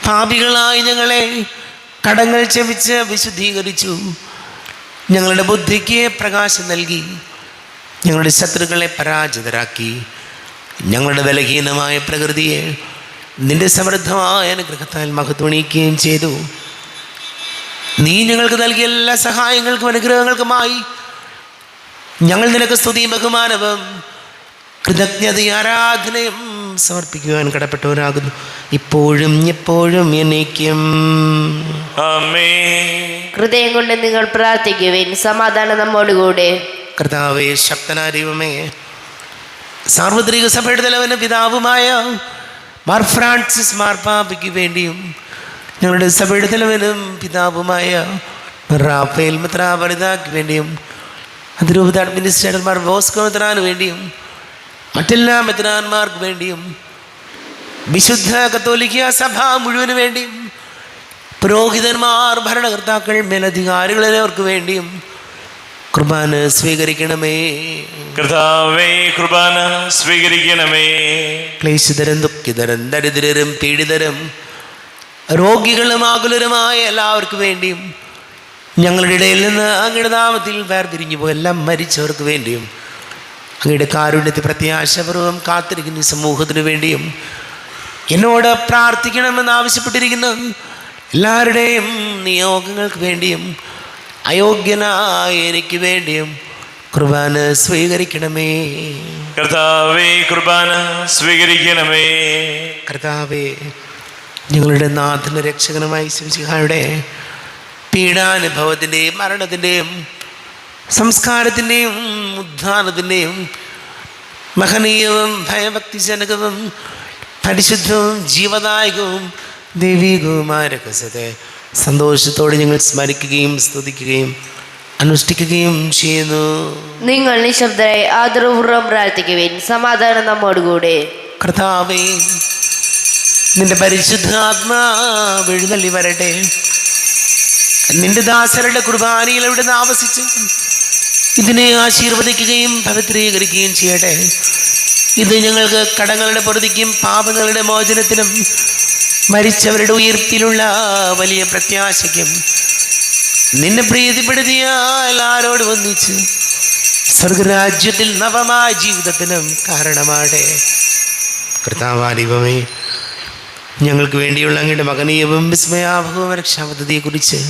പാപികളായി ഞങ്ങളെ കടങ്ങൾ ക്ഷമിച്ച് വിശുദ്ധീകരിച്ചു. ഞങ്ങളുടെ ബുദ്ധിക്ക് പ്രകാശം നൽകി ഞങ്ങളുടെ ശത്രുക്കളെ പരാജിതരാക്കി. ഞങ്ങളുടെ ബലഹീനമായ പ്രകൃതിയെ നിന്റെ സമൃദ്ധമായ അനുഗ്രഹത്താൽ മഹത്വണിക്കുകയും ചെയ്തു. നീ ഞങ്ങൾക്ക് നൽകിയ എല്ലാ സഹായങ്ങൾക്കും അനുഗ്രഹങ്ങൾക്കുമായി ഞങ്ങൾ നിനക്ക് സ്തുതിയും ബഹുമാനവും കൃതജ്ഞതയും ആരാധനയും സമർപ്പിക്കുവാൻ കടപ്പെട്ടവരാകുന്നു, ഇപ്പോഴും എപ്പോഴും എന്നേക്കും. ഹൃദയം കൊണ്ട് നിങ്ങൾ പ്രാർത്ഥിക്കുവിൻ. സമാധാനം നമ്മോടുകൂടെ. കർത്താവേ, ശക്തനായ ദൈവമേ, സാർവത്രിക സഭയുടെ തലവനും പിതാവുമായ മാർ ഫ്രാൻസിസ് മാർപ്പാപ്പയ്ക്ക് വേണ്ടിയും ഞങ്ങളുടെ സഭയുടെ തലവനും പിതാവുമായ റാഫേൽ മെത്രാപൊലീത്തായ്ക്ക് വേണ്ടിയും അതിരൂപത അഡ്മിനിസ്ട്രേറ്റർമാർ ബോസ്കോ മെത്രാന് വേണ്ടിയും മറ്റെല്ലാ മെത്രാന്മാർക്ക് വേണ്ടിയും വിശുദ്ധ കത്തോലിക്ക സഭ മുഴുവന് വേണ്ടിയും പുരോഹിതന്മാർ, ഭരണകർത്താക്കൾ, മേലധികാരികൾ എന്നിവർക്ക് വേണ്ടിയും കുർബാന സ്വീകരിക്കണമേ. കർത്താവേ, കുർബാന സ്വീകരിക്കണമേ. ക്ലേശിതരും ദുഃഖിതരും ദരിദ്രരും പീഡിതരും രോഗികളും ആകുലരുമായ എല്ലാവർക്കും വേണ്ടിയും ഞങ്ങളുടെ ഇടയിൽ നിന്ന് അങ്ങയുടെ നാമത്തിൽ വേർപിരിഞ്ഞു പോയി എല്ലാം മരിച്ചവർക്ക് വേണ്ടിയും അങ്ങയുടെ കാരുണ്യത്തിൽ പ്രത്യാശപൂർവ്വം കാത്തിരിക്കുന്ന സമൂഹത്തിന് വേണ്ടിയും എന്നോട് പ്രാർത്ഥിക്കണമെന്ന് ആവശ്യപ്പെട്ടിരിക്കുന്ന എല്ലാവരുടെയും നിയോഗങ്ങൾക്ക് വേണ്ടിയും അയോഗ്യനായ എനിക്ക് വേണ്ടിയും കുർബാന സ്വീകരിക്കണമേ. കർത്താവേ, കുർബാന സ്വീകരിക്കണമേ. കർത്താവേ, ഞങ്ങളുടെ നാഥന രക്ഷകനുമായി മിശിഹായുടെ പീഡാനുഭവത്തിൻ്റെയും മരണത്തിൻ്റെയും സംസ്കാരത്തിൻ്റെയും ഉദ്ധാനത്തിൻ്റെയും മഹനീയവും ഭയഭക്തിജനകവും പരിശുദ്ധവും ജീവദായകവും ദൈവികവുമായ രഹസ്യത്തെ സന്തോഷത്തോടെ ഞങ്ങൾ സ്മരിക്കുകയും സ്തുതിക്കുകയും അനുഷ്ഠിക്കുകയും ചെയ്യുന്നു. നിങ്ങൾ നിശബ്ദരായി ആദരപൂർവ്വം പ്രാർത്ഥിക്കുവിൻ. സമാധാനം നമ്മോടുകൂടെ. കർത്താവേ, നിന്റെ പരിശുദ്ധാത്മാവ് എഴുന്നള്ളി വരട്ടെ. നിന്റെ ദാസരുടെ കുർബാനയിൽ അവിടുന്ന് ആവസിച്ച് ഇതിനെ ആശീർവദിക്കുകയും പവിത്രീകരിക്കുകയും ചെയ്യട്ടെ. ഇത് ഞങ്ങൾക്ക് കടങ്ങളുടെ പൊറുതിക്കും പാപങ്ങളുടെ മോചനത്തിനും മരിച്ചവരുടെ ഉയർപ്പിലുള്ള വലിയ പ്രത്യാശയ്ക്കും നിന്നെ പ്രീതിപ്പെടുത്തിയ എല്ലാവരോടും ഒന്നിച്ച് സ്വർഗരാജ്യത്തിൽ നവമായ ജീവിതത്തിനും കാരണമാടെ. കർത്താവാദിവമേ, ഞങ്ങൾക്ക് വേണ്ടിയുള്ള അങ്ങയുടെ മകനീയവും വിസ്മയാവഹവും രക്ഷാപദ്ധതിയെക്കുറിച്ച്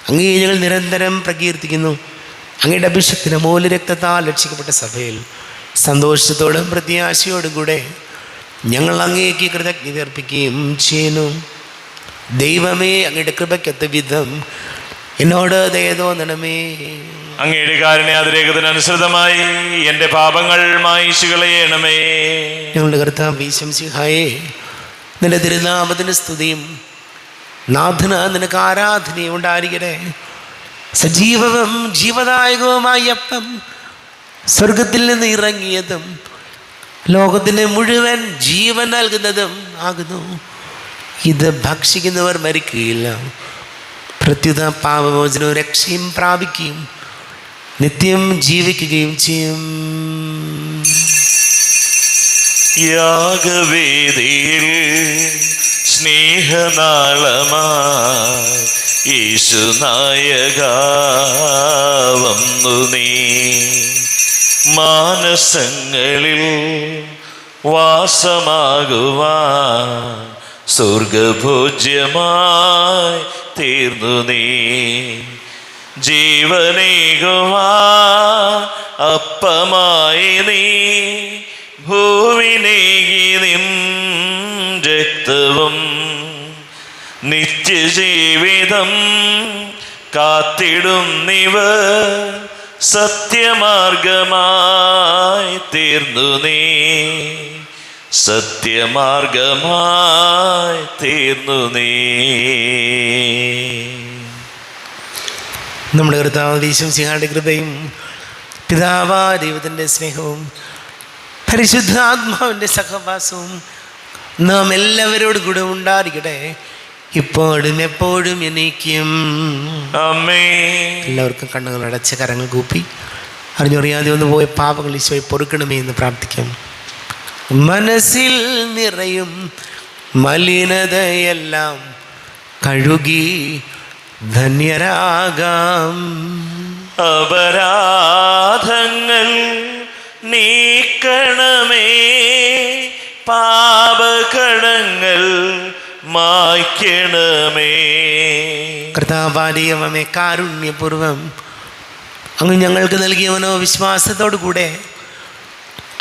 അങ്ങേ ഞങ്ങൾ നിരന്തരം പ്രകീർത്തിക്കുന്നു. അങ്ങയുടെ അഭിഷേകത്തിന് മൂലരക്തത്താൽ രക്ഷിക്കപ്പെട്ട സഭയിൽ സന്തോഷത്തോടും പ്രത്യാശയോടും കൂടെ ഞങ്ങൾ അങ്ങേക്ക് കൃതജ്ഞത അർപ്പിക്കുകയും ചെയ്യുന്നു. ദൈവമേ, അങ്ങയുടെ കൃപയ്ക്കൊത്ത വിധം എന്നോട് ദയ തോന്നണമേ. അങ്ങയുടെ കാരുണ്യാതിരേകത്തിനനുസൃതമായി എൻ്റെ പാപങ്ങൾ മായിച്ചു കളയണമേ. ഞങ്ങളുടെ കർത്താവ് ഈശോമിശിഹായേ, നിന്റെ തിരുനാമത്തിന് സ്തുതിയും നാഥന നിനക്ക് ആരാധനയും ഉണ്ടായിരിക്കട്ടെ. സജീവവും ജീവദായകവുമായ അപ്പം സ്വർഗത്തിൽ നിന്ന് ഇറങ്ങിയതും ലോകത്തിന് മുഴുവൻ ജീവൻ നൽകുന്നതും ആകുന്നു. ഇത് ഭക്ഷിക്കുന്നവർ മരിക്കുകയില്ല, പ്രത്യുത പാപമോചനവും രക്ഷയും പ്രാപിക്കുകയും നിത്യം ജീവിക്കുകയും ചെയ്യും. യാഗവേദിയിൽ സ്നേഹനാളമായി യേശുനായക വന്നു നീ, മാനസങ്ങളിൽ വാസമാകുവാൻ സ്വർഗഭോജ്യമായി തീർന്നു നീ, ജീവനേകുവാൻ അപ്പമായി നീ ഭൂവിനേകി നിൻ രക്തവും നിത്യജീവിതം കാത്തിടും നിവ സത്യമാർഗമായി തീർന്നു നീ, സത്യമാർഗമായി തീർന്നു നീ. നമ്മുടെ കർത്താവ് ഈശോമിശിഹായുടെ കൃപയും പിതാവാ ദൈവത്തിൻ്റെ സ്നേഹവും പരിശുദ്ധാത്മാവിൻ്റെ സഹവാസവും നാം എല്ലാവരോടും കൂടെ ഉണ്ടായിരിക്കട്ടെ, ഇപ്പോഴും എപ്പോഴും എന്നേക്കും. ആമേൻ. എല്ലാവർക്കും കണ്ണുകൾ അടച്ച കരങ്ങൾ കൂപ്പി അറിഞ്ഞറിയാതെ ഒന്ന് പോയ പാപങ്ങൾ ഈശോയെ പൊറുക്കണമേ എന്ന് പ്രാർത്ഥിക്കാം. മനസ്സിൽ നിറയും മലിനതയെല്ലാം കഴുകി ധന്യരാകാം, അപരാധങ്ങൾ നീക്കണമേ, പാപകടങ്ങൾ മായ്ക്കണമേ. കർത്താവാദിയമേ, കാരുണ്യപൂർവം അങ്ങ് ഞങ്ങൾക്ക് നൽകിയവനോ വിശ്വാസത്തോടു കൂടെ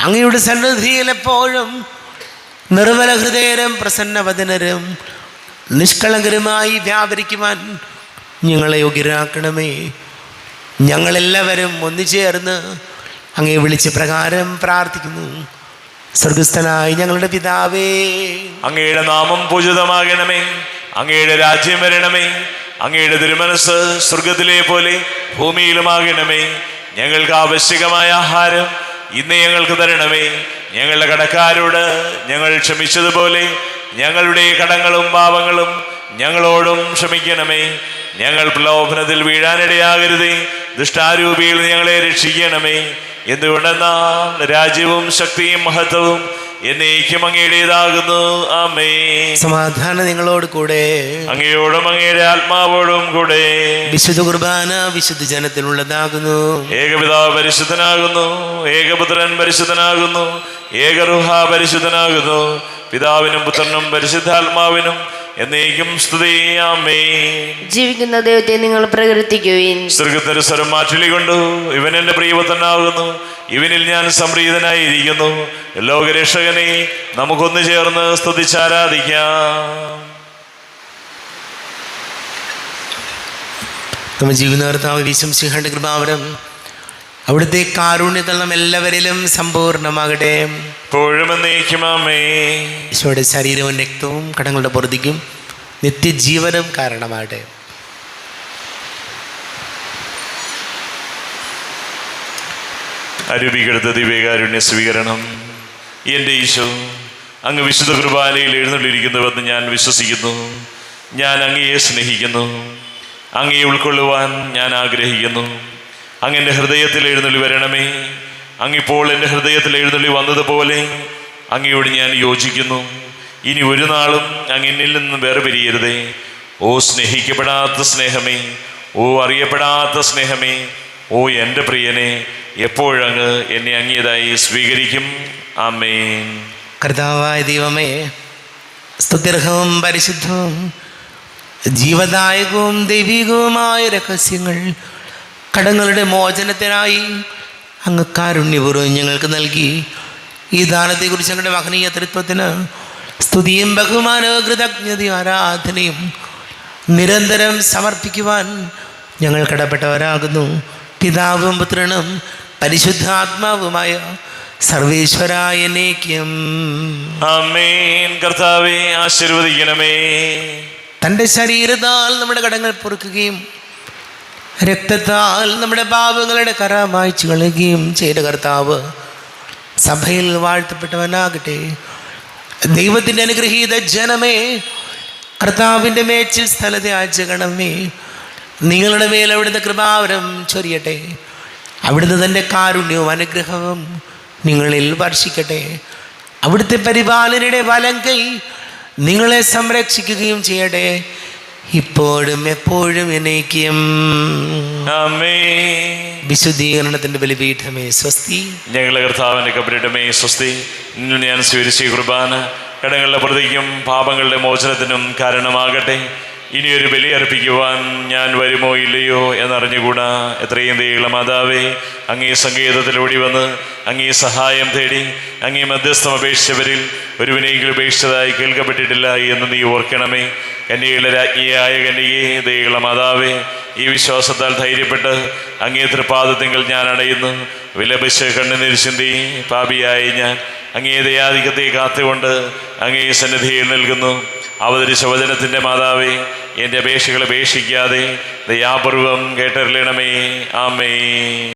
അങ്ങയുടെ സന്നിധിയിൽ എപ്പോഴും നിർമ്മല ഹൃദയരും പ്രസന്നവദനരും നിഷ്കളങ്കരുമായി വ്യാപരിക്കുവാൻ ഞങ്ങളെ യോഗ്യരാക്കണമേ. ഞങ്ങളെല്ലാവരും ഒന്നുചേർന്ന് അങ്ങയെ വിളിച്ച് പ്രകാരം പ്രാർത്ഥിക്കുന്നു. സ്വർഗസ്ഥനായ ഞങ്ങളുടെ പിതാവേ, അങ്ങയുടെ നാമം പൂജിതമാകണമേ, അങ്ങയുടെ രാജ്യം വരണമേ, അങ്ങയുടെ തിരുമനസ് സ്വർഗത്തിലെ പോലെ ഭൂമിയിലുമാകണമേ. ഞങ്ങൾക്ക് ആവശ്യകമായ ആഹാരം ഇന്ന് ഞങ്ങൾക്ക് തരണമേ. ഞങ്ങളുടെ കടക്കാരോട് ഞങ്ങൾ ക്ഷമിച്ചതുപോലെ ഞങ്ങളുടെ കടങ്ങളും പാപങ്ങളും ഞങ്ങളോടും ക്ഷമിക്കണമേ. ഞങ്ങൾ പ്രലോഭനത്തിൽ വീഴാനിടയാകരുതേ, ദുഷ്ടാരൂപിയിൽ ഞങ്ങളെ രക്ഷിക്കണമേ. എന്തുകൊണ്ടെന്നാൽ രാജ്യവും ശക്തിയും മഹത്വവും എന്നേക്കും അങ്ങയുടേതാകുന്നു. ആമേൻ. സമാധാനം നിങ്ങളോട് കൂടെ, അങ്ങയോടും അങ്ങയുടെ ആത്മാവോടും കൂടെ. വിശുദ്ധ കുർബാന വിശുദ്ധ ജനത്തിനുള്ളതാകുന്നു. ഏകപിതാവ് പരിശുദ്ധനാകുന്നു, ഏകപുത്രൻ പരിശുദ്ധനാകുന്നു, ഏകറുഹ പരിശുദ്ധനാകുന്നു. പിതാവിനും പുത്രനും പരിശുദ്ധാത്മാവിനും എന്നേക്കും സ്തുതി. ആമേൻ. ജീവിക്കുന്ന ദൈവത്തെ നിങ്ങൾ പ്രകീർത്തിക്കുവിൻ. സ്വർഗ്ഗത്തിന്റെ സ്വരം മാറ്റിക്കൊണ്ടു, ഇവൻ എൻ്റെ പ്രിയപുത്രനാകുന്നു, ഇവനിൽ ഞാൻ സംപ്രീതനായിരിക്കുന്നു. ലോകരക്ഷകനെ നമുക്കൊന്നു ചേർന്ന് സ്തുതിച്ചാരാധിക്കാം. നമ്മൾ ജീവിത കർത്താവ് ഈശോമിശിഹായുടെ കൃപാവരം അവിടുത്തെ കാരുണ്യത്തിൽ നാം എല്ലാവരിലും സമ്പൂർണ്ണമാകട്ടെ. ഇപ്പോഴും എന്നേക്കും. ആമേൻ. ഈശോയുടെ ശരീരവും രക്തവും കടങ്ങളുടെ പൊറുതിക്കും നിത്യജീവനും കാരണമാകട്ടെ. അരൂപിക്കെടുത്ത ദിവ്യകാരുണ്യ സ്വീകരണം. എൻ്റെ ഈശോ, അങ്ങ് വിശുദ്ധ കുർബാനയിൽ എഴുന്നള്ളിയിരിക്കുന്നുവെന്ന് ഞാൻ വിശ്വസിക്കുന്നു. ഞാൻ അങ്ങയെ സ്നേഹിക്കുന്നു, അങ്ങയെ ഉൾക്കൊള്ളുവാൻ ഞാൻ ആഗ്രഹിക്കുന്നു. അങ്ങ് എൻ്റെ ഹൃദയത്തിൽ എഴുന്നള്ളി വരണമേ. അങ്ങിപ്പോൾ എൻ്റെ ഹൃദയത്തിൽ എഴുന്നള്ളി വന്നതുപോലെ അങ്ങയോട് ഞാൻ യോജിക്കുന്നു. ഇനി ഒരു നാളും അങ്ങ് എന്നിൽ നിന്ന് വേർപിരിയരുതേ. ഓ സ്നേഹിക്കപ്പെടാത്ത സ്നേഹമേ, ഓ അറിയപ്പെടാത്ത സ്നേഹമേ, ഓ എൻ്റെ പ്രിയനെ, എപ്പോഴങ്ങ് എന്നെ അങ്ങേതായി സ്വീകരിക്കും. ആമേൻ. കർത്താവായ ദൈവമേ, സ്തുത്യർഹവും പരിശുദ്ധവും ജീവദായകവും ദൈവികവുമായ രഹസ്യങ്ങൾ കടങ്ങളുടെ മോചനത്തിനായി അങ്ങ് കാരുണ്യപൂർവ്വം ഞങ്ങൾക്ക് നൽകി. ഈ ദാനത്തെക്കുറിച്ച് ഞങ്ങളുടെ മഹനീയ തൃത്വത്തിന് സ്തുതിയും ബഹുമാനവും കൃതജ്ഞതയും ആരാധനയും നിരന്തരം സമർപ്പിക്കുവാൻ ഞങ്ങൾ കടപ്പെട്ടവരാകുന്നു. പിതാവും പുത്രനും പരിശുദ്ധാത്മാവുമായ സർവേശ്വരായ എന്നേക്കും ആമേൻ. കർത്താവേ ആശീർവദിക്കണമേ. തൻ്റെ ശരീരത്താൽ നമ്മുടെ കടങ്ങൾ പൊറുക്കുകയും രക്തത്താൽ നമ്മുടെ പാപങ്ങളുടെ കറ മായ്ച്ചു കളയുകയും ചെയ്ത കർത്താവ് സഭയിൽ വാഴ്ത്തപ്പെട്ടവനാകട്ടെ. ദൈവത്തിൻ്റെ അനുഗ്രഹീത ജനമേ, കർത്താവിൻ്റെ മേച്ചിൽ സ്ഥലത്തെ ആചരണമേ, നിങ്ങളുടെ മേൽ അവിടുത്തെ കൃപാവരം ചൊരിയട്ടെ. അവിടുന്ന് തൻ്റെ കാരുണ്യവും അനുഗ്രഹവും നിങ്ങളിൽ വർഷിക്കട്ടെ. അവിടുത്തെ പരിപാലനയുടെ വലം കൈ നിങ്ങളെ സംരക്ഷിക്കുകയും ചെയ്യട്ടെ, ഇപ്പോഴും എപ്പോഴും എന്നേക്കും. ആമേൻ. വിശുദ്ധീകരണത്തിൻ്റെ ബലിപീഠമേ സ്വസ്തി. ഞങ്ങളുടെ കർത്താവിൻ്റെ കബരിടമേ സ്വസ്തി. ഇന്ന് ഞാൻ സ്വീകരിച്ച ഈ കുർബാന കടങ്ങളുടെ പ്രതിക്കും പാപങ്ങളുടെ മോചനത്തിനും കാരണമാകട്ടെ. ഇനിയൊരു ബലി അർപ്പിക്കുവാൻ ഞാൻ വരുമോ ഇല്ലയോ എന്നറിഞ്ഞുകൂടാ. എത്രയും ദയുള്ള മാതാവേ, അങ്ങേ സങ്കേതത്തിലൂടി വന്ന് അങ്ങേ സഹായം തേടി അങ്ങേ മധ്യസ്ഥം അപേക്ഷിച്ചവരിൽ ഒരുവിനെങ്കിലും ഉപേക്ഷിച്ചതായി കേൾക്കപ്പെട്ടിട്ടില്ല എന്ന് നീ ഓർക്കണമേ. കന്യകയുടെ രാജ്ഞിയായ കന്യകേ, ദയുള്ള മാതാവേ, ഈ വിശ്വാസത്താൽ ധൈര്യപ്പെട്ട് അങ്ങേ തൃപ്പാദത്തിങ്കൽ ഞാൻ അടയുന്നു. വിലപിച്ച് കണ്ണുനീർ ചിന്തി പാപിയായി ഞാൻ അങ്ങേ ദയാധിക്യത്തെ കാത്തുകൊണ്ട് അങ്ങേ സന്നിധിയിൽ നൽകുന്നു. അവതരിച്ച വചനത്തിൻ്റെ മാതാവേ, എൻ്റെ അപേക്ഷകൾ ഉപേക്ഷിക്കാതെ ദയാപൂർവം കേട്ടറിയണമേ. ആമേൻ.